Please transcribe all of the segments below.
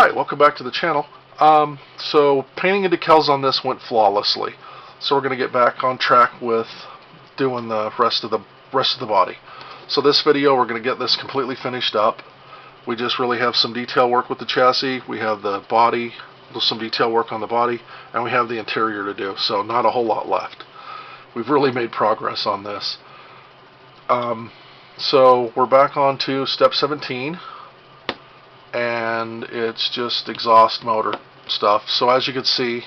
Hi, welcome back to the channel. So painting and decals on this went flawlessly. So we're going to get back on track with doing the rest of the body. So this video we're going to get this completely finished up. We just really have some detail work with the chassis. We have the body, some detail work on the body, and we have the interior to do. So not a whole lot left. We've really made progress on this. So we're back on to step 17. And it's just exhaust motor stuff. So as you can see,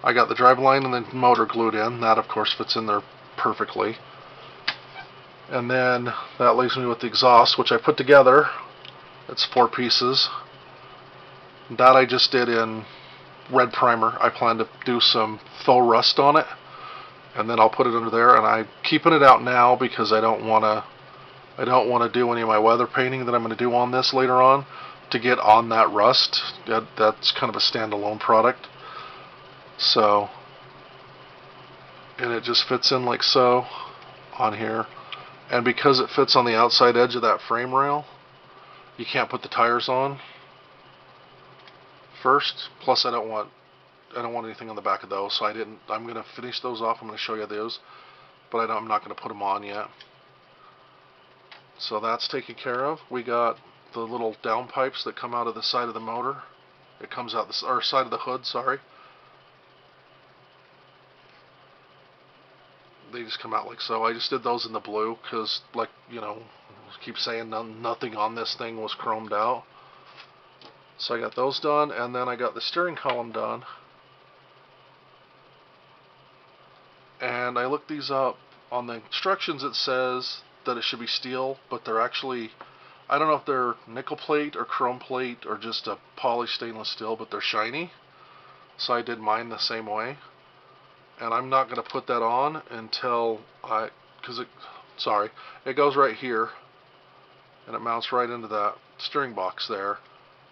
I got the driveline and the motor glued in. That of course fits in there perfectly. And then that leaves me with the exhaust, which I put together. It's 4 pieces. That I just did in red primer. I plan to do some faux rust on it, and then I'll put it under there. And I'm keeping it out now because I don't want to do any of my weather painting that I'm going to do on this later on to get on that rust. That's kind of a standalone product. So, and it just fits in like so on here. And because it fits on the outside edge of that frame rail, you can't put the tires on first. Plus I don't want anything on the back of those, so I'm going to finish those off. I'm going to show you those, but I'm not going to put them on yet. So that's taken care of. We got the little down pipes that come out of the side of the motor. It comes out or side of the hood, sorry. They just come out like so. I just did those in the blue because, like, you know, I keep saying nothing on this thing was chromed out. So I got those done, and then I got the steering column done. And I looked these up. On the instructions it says that it should be steel, but they're actually, I don't know if they're nickel plate or chrome plate or just a polished stainless steel, but they're shiny. So I did mine the same way. And I'm not going to put that on until it goes right here, and it mounts right into that steering box there.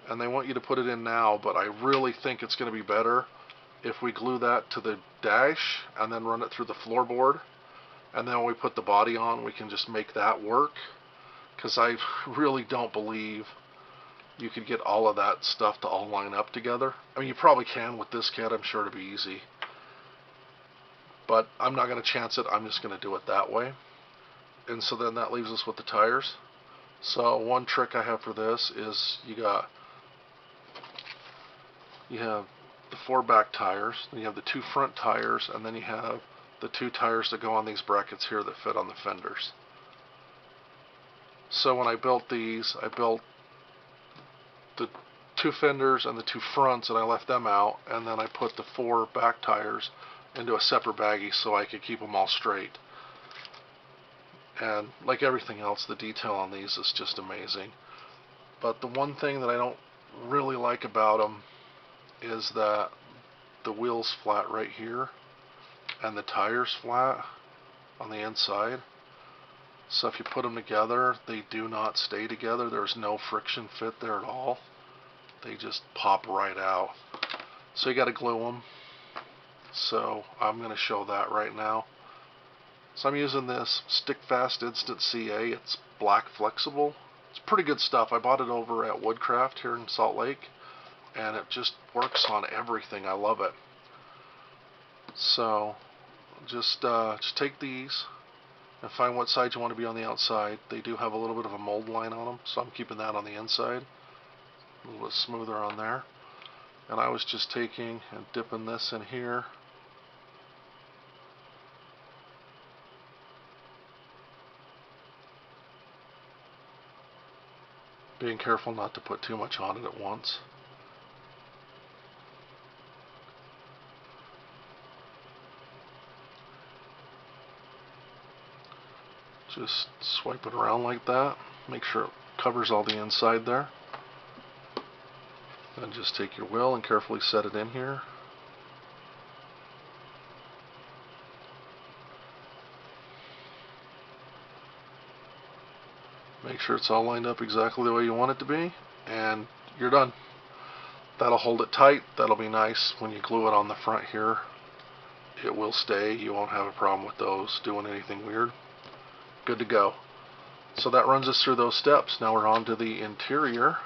And they want you to put it in now, but I really think it's going to be better if we glue that to the dash and then run it through the floorboard. And then when we put the body on, we can just make that work. Because I really don't believe you could get all of that stuff to all line up together. I mean, you probably can with this kit. I'm sure it'll be easy. But I'm not going to chance it. I'm just going to do it that way. And so then that leaves us with the tires. So one trick I have for this is you have the 4 back tires, then you have the 2 front tires, and then you have the 2 tires that go on these brackets here that fit on the fenders. So when I built these, I built the 2 fenders and the 2 fronts, and I left them out, and then I put the 4 back tires into a separate baggie so I could keep them all straight. And like everything else, the detail on these is just amazing. But the one thing that I don't really like about them is that the wheel's flat right here and the tire's flat on the inside. So if you put them together, they do not stay together. There's no friction fit there at all. They just pop right out. So you got to glue them. So I'm going to show that right now. So I'm using this Stick Fast Instant CA. It's black flexible. It's pretty good stuff. I bought it over at Woodcraft here in Salt Lake, and it just works on everything. I love it. So just take these and find what side you want to be on the outside. They do have a little bit of a mold line on them, so I'm keeping that on the inside. A little bit smoother on there. And I was just taking and dipping this in here. Being careful not to put too much on it at once. Just swipe it around like that. Make sure it covers all the inside there. Then just take your wheel and carefully set it in here. Make sure it's all lined up exactly the way you want it to be, and you're done. That'll hold it tight. That'll be nice when you glue it on the front here. It will stay. You won't have a problem with those doing anything weird. Good to go. So that runs us through those steps. Now we're on to the interior.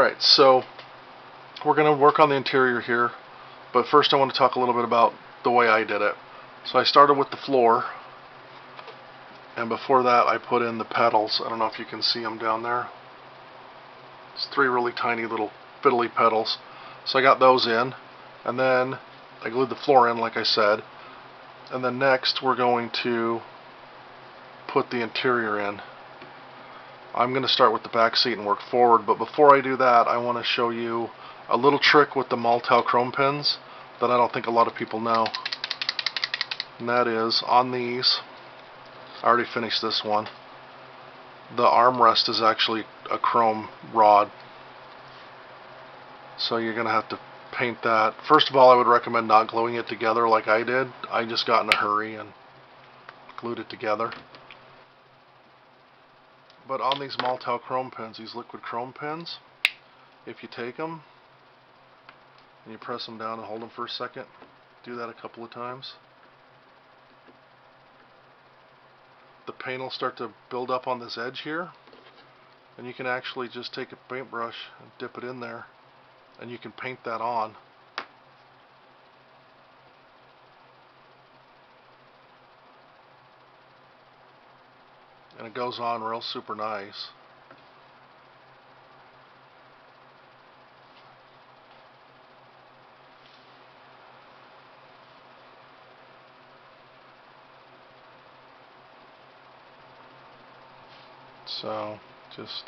Alright, so we're going to work on the interior here, but first I want to talk a little bit about the way I did it. So I started with the floor, and before that I put in the pedals. I don't know if you can see them down there. It's 3 really tiny little fiddly pedals. So I got those in, and then I glued the floor in like I said, and then next we're going to put the interior in. I'm going to start with the back seat and work forward, but before I do that I want to show you a little trick with the Maltal chrome pins that I don't think a lot of people know. And that is, on these, I already finished this one, the armrest is actually a chrome rod. So you're going to have to paint that. First of all, I would recommend not gluing it together like I did. I just got in a hurry and glued it together. But on these Maltal chrome pins, these liquid chrome pins, if you take them and you press them down and hold them for a second, do that a couple of times, the paint will start to build up on this edge here, and you can actually just take a paintbrush and dip it in there, and you can paint that on. And it goes on real super nice. So just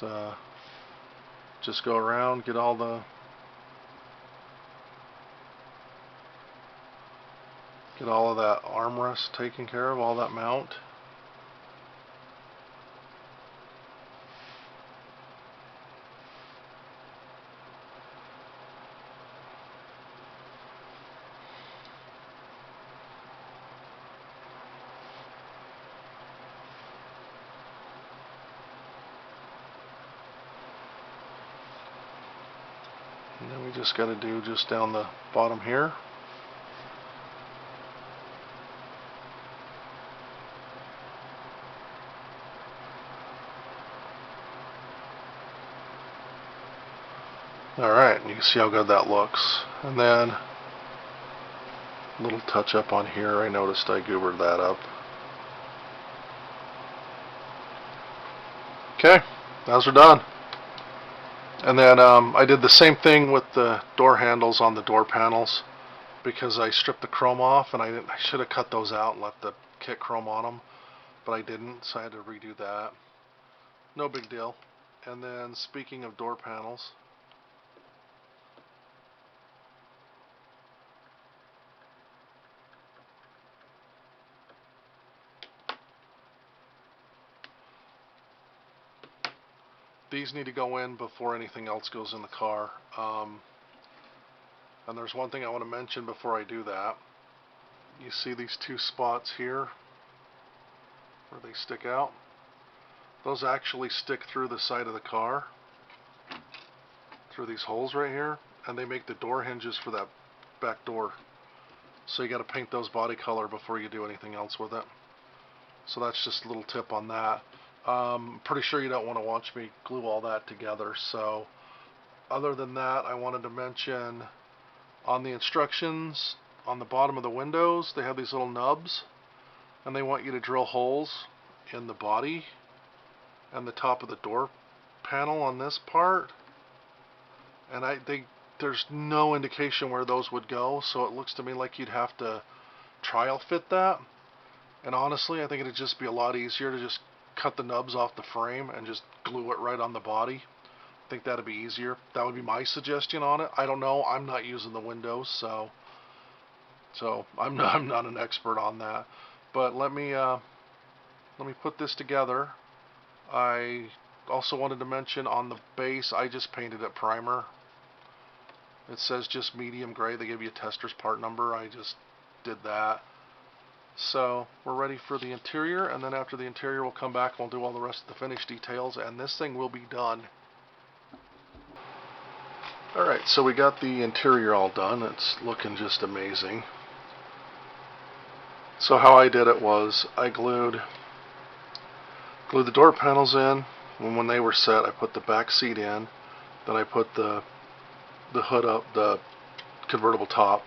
go around, get all of that armrest taken care of, all that mount. And then we just got to do just down the bottom here. Alright, you can see how good that looks. And then a little touch up on here. I noticed I goobered that up. Okay, those are done. And then I did the same thing with the door handles on the door panels, because I stripped the chrome off, and I should have cut those out and left the kit chrome on them, but I didn't, so I had to redo that. No big deal. And then speaking of door panels, these need to go in before anything else goes in the car. And there's one thing I want to mention before I do that. You see these 2 spots here where they stick out? Those actually stick through the side of the car, through these holes right here, and they make the door hinges for that back door. So you got to paint those body color before you do anything else with it. So that's just a little tip on that. Pretty sure you don't want to watch me glue all that together. So other than that, I wanted to mention on the instructions on the bottom of the windows, they have these little nubs, and they want you to drill holes in the body and the top of the door panel on this part. And there's no indication where those would go, so it looks to me like you'd have to trial fit that. And honestly, I think it'd just be a lot easier to just cut the nubs off the frame and just glue it right on the body. I think that'd be easier. That would be my suggestion on it. I don't know. I'm not using the windows, so I'm not an expert on that. But let me put this together. I also wanted to mention on the base, I just painted it primer. It says just medium gray. They give you a tester's part number. I just did that. So we're ready for the interior, and then after the interior we'll come back and we'll do all the rest of the finished details, and this thing will be done. Alright, so we got the interior all done. It's looking just amazing. So how I did it was I glued the door panels in, and when they were set I put the back seat in, Then I put the hood up, the convertible top,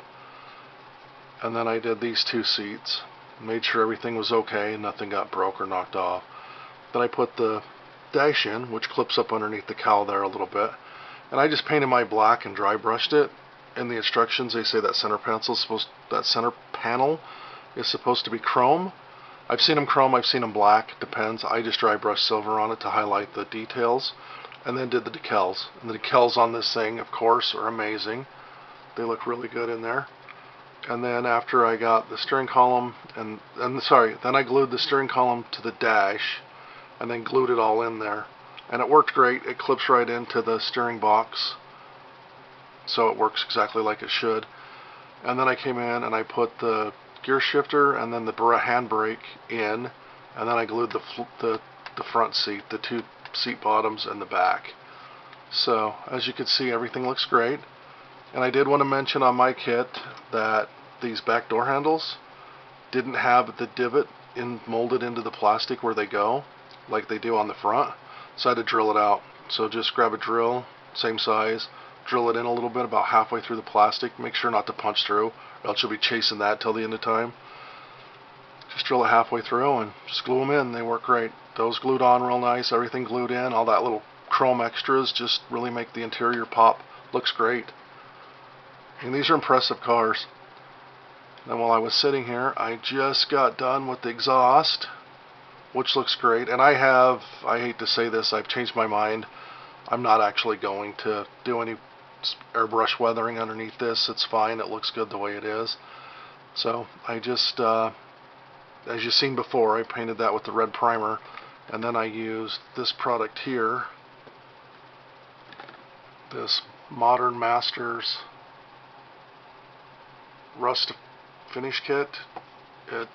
and then I did these two seats. Made sure everything was okay, nothing got broke or knocked off. Then I put the dash in, which clips up underneath the cowl there a little bit, and I just painted my black and dry brushed it. In the instructions they say that center panel is supposed to be chrome. I've seen them chrome, I've seen them black, depends. I just dry brushed silver on it to highlight the details, and then did the decals. And the decals on this thing, of course, are amazing. They look really good in there. And then after I got the steering column, then I glued the steering column to the dash, and then glued it all in there. And it worked great. It clips right into the steering box, so it works exactly like it should. And then I came in and I put the gear shifter and then the handbrake in, and then I glued the front seat, the two seat bottoms and the back. So as you can see, everything looks great. And I did want to mention on my kit that these back door handles didn't have the divot molded into the plastic where they go, like they do on the front. So I had to drill it out. So just grab a drill, same size, drill it in a little bit, about halfway through the plastic. Make sure not to punch through, or else you'll be chasing that till the end of time. Just drill it halfway through and just glue them in. They work great. Those glued on real nice, everything glued in. All that little chrome extras just really make the interior pop. Looks great. And these are impressive cars. Then while I was sitting here, I just got done with the exhaust, which looks great. And I hate to say this, I've changed my mind. I'm not actually going to do any airbrush weathering underneath this. It's fine. It looks good the way it is. So I just, as you've seen before, I painted that with the red primer. And then I used this product here, this Modern Masters Rust Finish Kit. It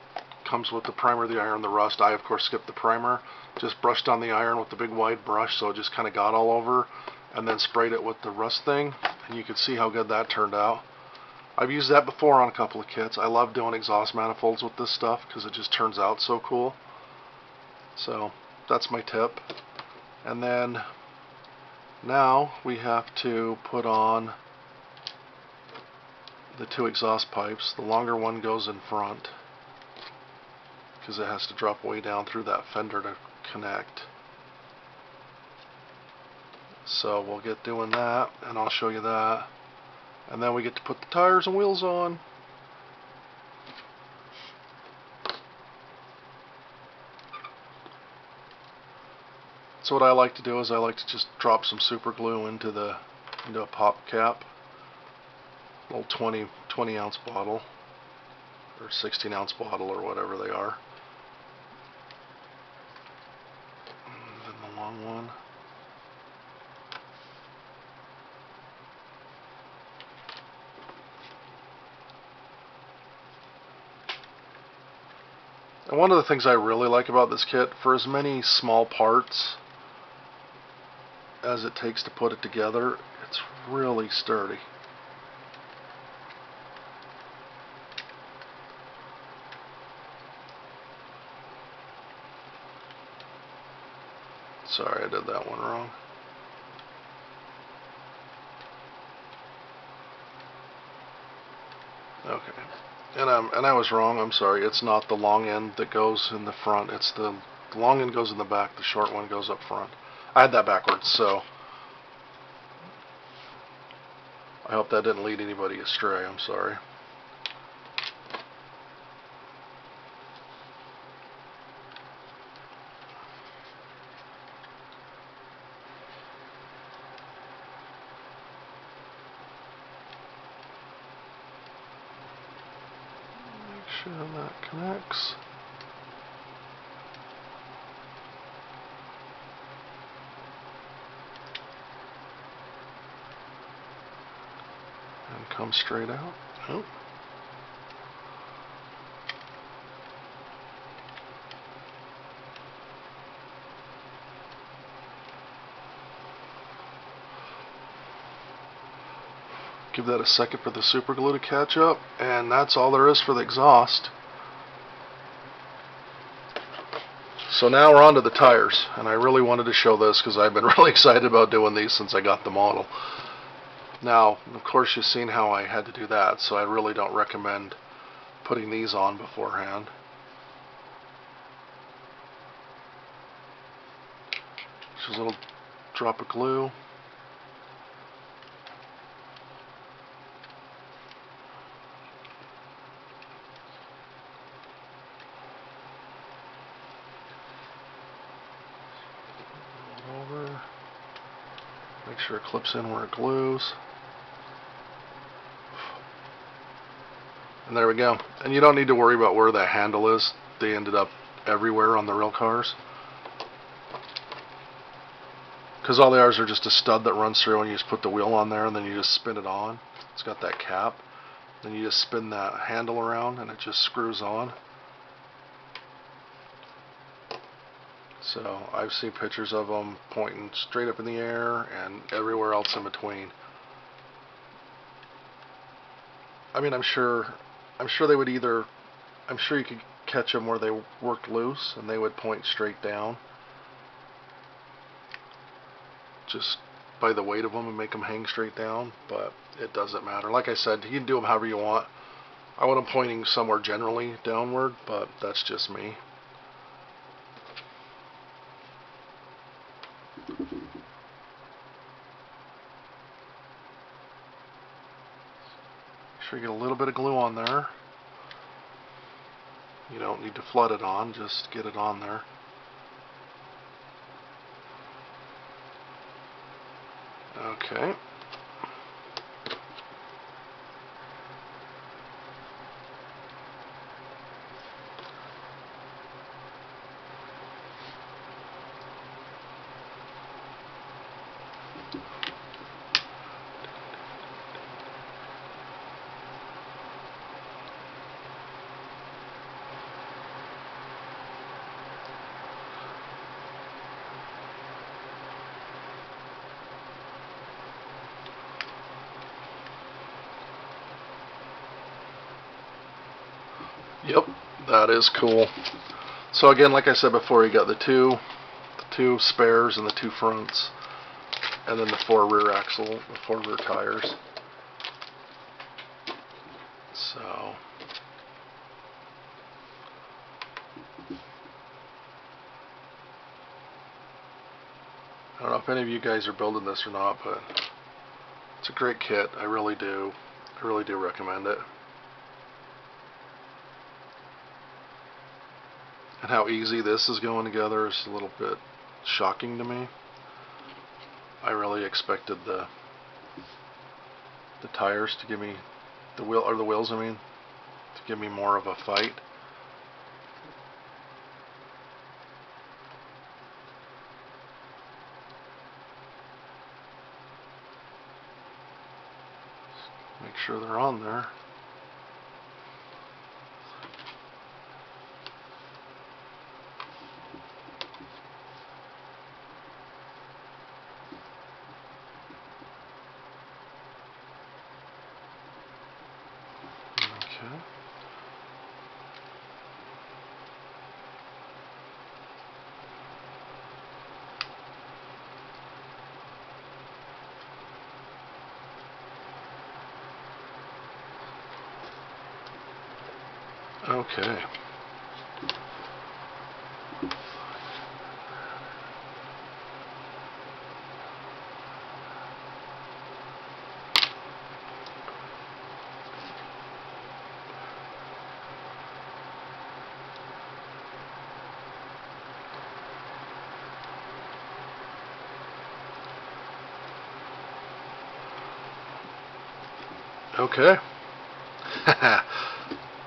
comes with the primer, the iron, the rust. I of course skipped the primer, just brushed on the iron with the big wide brush, so it just kind of got all over, and then sprayed it with the rust thing, and you can see how good that turned out. I've used that before on a couple of kits. I love doing exhaust manifolds with this stuff because it just turns out so cool. So that's my tip. And then now we have to put on the two exhaust pipes. The longer one goes in front because it has to drop way down through that fender to connect. So we'll get doing that, and I'll show you that. And then we get to put the tires and wheels on. So what I like to do is I like to just drop some super glue into a pop cap. Little 20 ounce bottle, or 16 ounce bottle, or whatever they are. And then the long one. And one of the things I really like about this kit, for as many small parts as it takes to put it together, it's really sturdy. Sorry, I did that one wrong. Okay. And I was wrong, I'm sorry. It's not the long end that goes in the front. It's the long end goes in the back, the short one goes up front. I had that backwards, so I hope that didn't lead anybody astray. I'm sorry. Make sure that connects. And come straight out. Oh. Give that a second for the super glue to catch up, and that's all there is for the exhaust. So now we're on to the tires, and I really wanted to show this because I've been really excited about doing these since I got the model. Now, of course, you've seen how I had to do that, so I really don't recommend putting these on beforehand. Just a little drop of glue. Over. Make sure it clips in where it glues. And there we go. And you don't need to worry about where that handle is. They ended up everywhere on the real cars. Because all they are just a stud that runs through, and you just put the wheel on there and then you just spin it on. It's got that cap. Then you just spin that handle around and it just screws on. So I've seen pictures of them pointing straight up in the air and everywhere else in between. I mean, I'm sure they would either, I'm sure you could catch them where they worked loose and they would point straight down, just by the weight of them and make them hang straight down, but it doesn't matter. Like I said, you can do them however you want. I want them pointing somewhere generally downward, but that's just me. Make sure you get a little bit of glue on there. You don't need to flood it on, just get it on there. Okay. Yep, that is cool. So again, like I said before, you got the two spares and the two fronts, and then the 4 rear axle, the 4 rear tires. So I don't know if any of you guys are building this or not, but it's a great kit. I really do recommend it. And how easy this is going together is a little bit shocking to me. I really expected the tires to give me the wheels, I mean, to give me more of a fight. Make sure they're on there. Okay. Okay.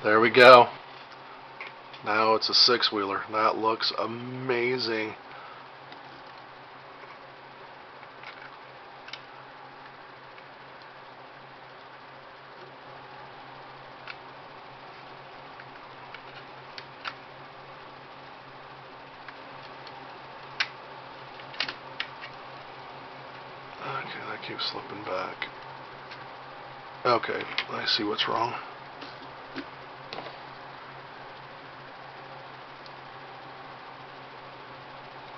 There we go. Now it's a 6-wheeler. That looks amazing. Okay, that keeps slipping back. Okay, I see what's wrong.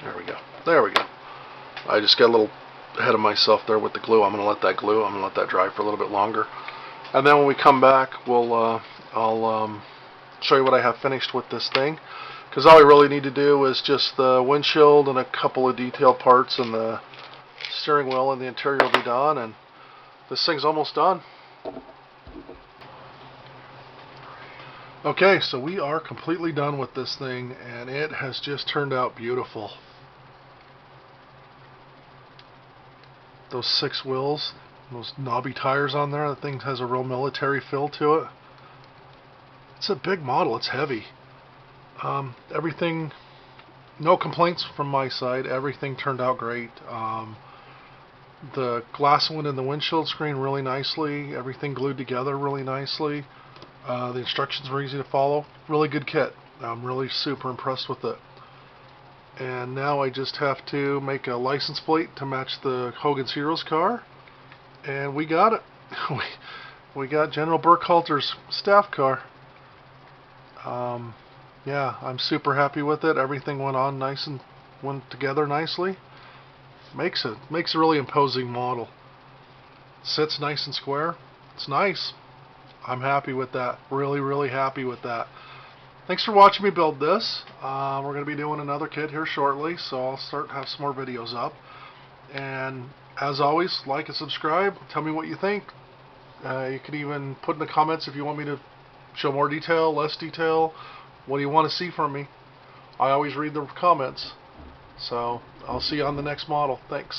There we go. There we go. I just got a little ahead of myself there with the glue. I'm going to let that glue. I'm going to let that dry for a little bit longer. And then when we come back, I'll show you what I have finished with this thing. Because all I really need to do is just the windshield and a couple of detail parts, and the steering wheel and the interior will be done, and this thing's almost done. Okay, so we are completely done with this thing, and it has just turned out beautiful. Those 6 wheels, those knobby tires on there, the thing has a real military feel to it. It's a big model, it's heavy. Everything, no complaints from my side, everything turned out great. The glass went in the windshield screen really nicely, everything glued together really nicely. The instructions were easy to follow. Really good kit. I'm really super impressed with it. And now I just have to make a license plate to match the Hogan's Heroes car. And we got it. we got General Burkhalter's staff car. Yeah, I'm super happy with it. Everything went on nice and went together nicely. Makes a really imposing model. Sits nice and square. It's nice. I'm happy with that. Really, really happy with that. Thanks for watching me build this. We're going to be doing another kit here shortly, so I'll have some more videos up. And as always, like and subscribe. Tell me what you think. You can even put in the comments if you want me to show more detail, less detail. What do you want to see from me? I always read the comments. So I'll see you on the next model. Thanks.